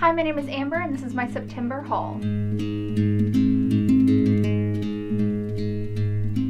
Hi, my name is Amber and this is my September haul.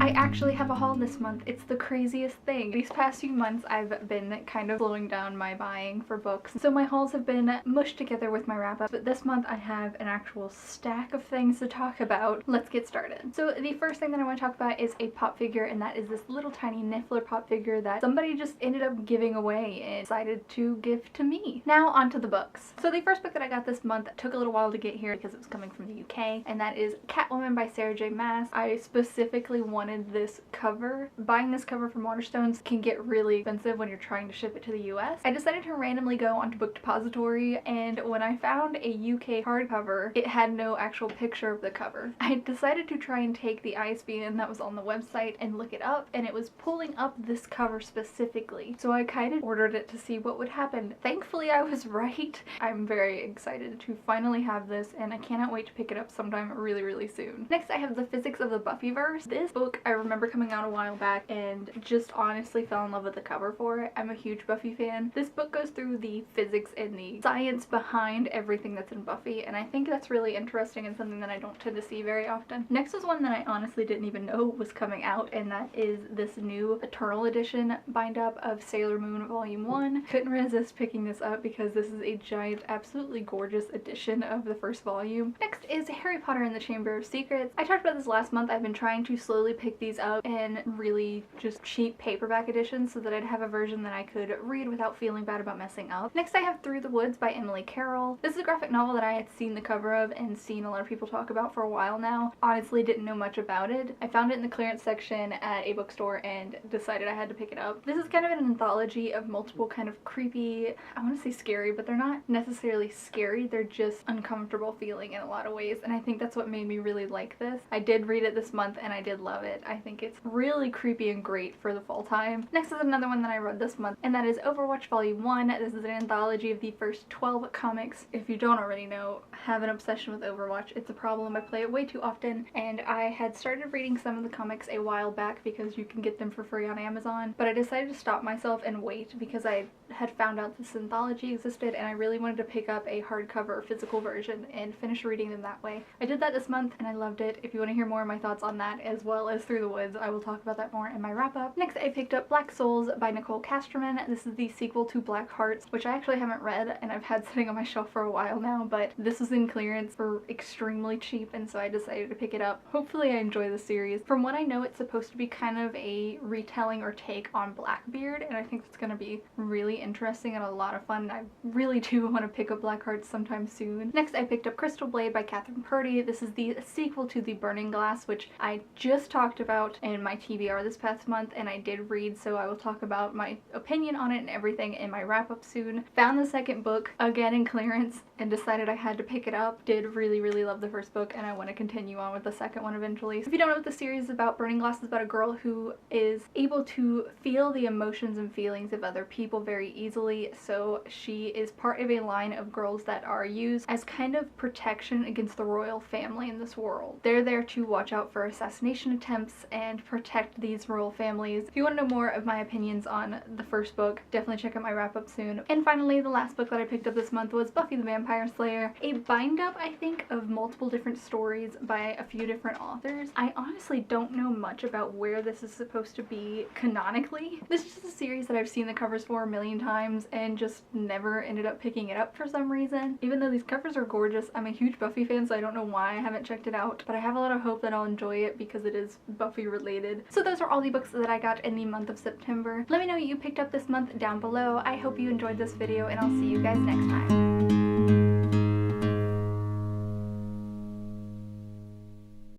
I actually have a haul this month. It's the craziest thing. These past few months I've been kind of slowing down my buying for books, so my hauls have been mushed together with my wrap-up, but this month I have an actual stack of things to talk about. Let's get started. So the first thing that I want to talk about is a pop figure, and that is this little tiny Niffler pop figure that somebody just ended up giving away and decided to give to me. Now onto the books. So the first book that I got this month took a little while to get here because it was coming from the UK, and that is Catwoman by Sarah J. Maas. I specifically wanted this cover. Buying this cover from Waterstones can get really expensive when you're trying to ship it to the US. I decided to randomly go onto Book Depository, and when I found a UK hardcover, it had no actual picture of the cover. I decided to try and take the ISBN that was on the website and look it up, and it was pulling up this cover specifically. So I kind of ordered it to see what would happen. Thankfully I was right. I'm very excited to finally have this, and I cannot wait to pick it up sometime really soon. Next I have The Physics of the Buffyverse. This book I remember coming out a while back and just honestly fell in love with the cover for it. I'm a huge Buffy fan. This book goes through the physics and the science behind everything that's in Buffy, and I think that's really interesting and something that I don't tend to see very often. Next is one that I honestly didn't even know was coming out, and that is this new Eternal Edition bind up of Sailor Moon Volume 1. Couldn't resist picking this up because this is a giant, absolutely gorgeous edition of the first volume. Next is Harry Potter and the Chamber of Secrets. I talked about this last month. I've been trying to slowly pick these up in really just cheap paperback editions so that I'd have a version that I could read without feeling bad about messing up. Next I have Through the Woods by Emily Carroll. This is a graphic novel that I had seen the cover of and seen a lot of people talk about for a while now. Honestly didn't know much about it. I found it in the clearance section at a bookstore and decided I had to pick it up. This is kind of an anthology of multiple kind of creepy, I want to say scary, but they're not necessarily scary, they're just uncomfortable feeling in a lot of ways, and I think that's what made me really like this. I did read it this month and I did love it. I think it's really creepy and great for the fall time. Next is another one that I read this month, and that is Overwatch Volume 1. This is an anthology of the first 12 comics. If you don't already know, I have an obsession with Overwatch. It's a problem. I play it way too often, and I had started reading some of the comics a while back because you can get them for free on Amazon, but I decided to stop myself and wait because I had found out this anthology existed and I really wanted to pick up a hardcover physical version and finish reading them that way. I did that this month and I loved it. If you want to hear more of my thoughts on that as well as Through the Woods, I will talk about that more in my wrap-up. Next I picked up Black Souls by Nicole Casterman. This is the sequel to Black Hearts, which I actually haven't read and I've had sitting on my shelf for a while now, but this was in clearance for extremely cheap, and so I decided to pick it up. Hopefully I enjoy the series. From what I know, it's supposed to be kind of a retelling or take on Blackbeard, and I think it's going to be really interesting and a lot of fun. I really do want to pick up Black Hearts sometime soon. Next I picked up Crystal Blade by Catherine Purdy. This is the sequel to The Burning Glass, which I just talked about in my TBR this past month and I did read, so I will talk about my opinion on it and everything in my wrap-up soon. Found the second book again in clearance and decided I had to pick it up. Did really love the first book and I want to continue on with the second one eventually. If you don't know what the series is about, Burning Glass is about a girl who is able to feel the emotions and feelings of other people very easily, so she is part of a line of girls that are used as kind of protection against the royal family in this world. They're there to watch out for assassination attempts and protect these royal families. If you want to know more of my opinions on the first book, definitely check out my wrap-up soon. And finally, the last book that I picked up this month was Buffy the Vampire Slayer, a bind-up, I think, of multiple different stories by a few different authors. I honestly don't know much about where this is supposed to be canonically. This is just a series that I've seen the covers for a million times and just never ended up picking it up for some reason. Even though these covers are gorgeous, I'm a huge Buffy fan, so I don't know why I haven't checked it out, but I have a lot of hope that I'll enjoy it because it is Buffy related. So those are all the books that I got in the month of September. Let me know what you picked up this month down below. I hope you enjoyed this video and I'll see you guys next time.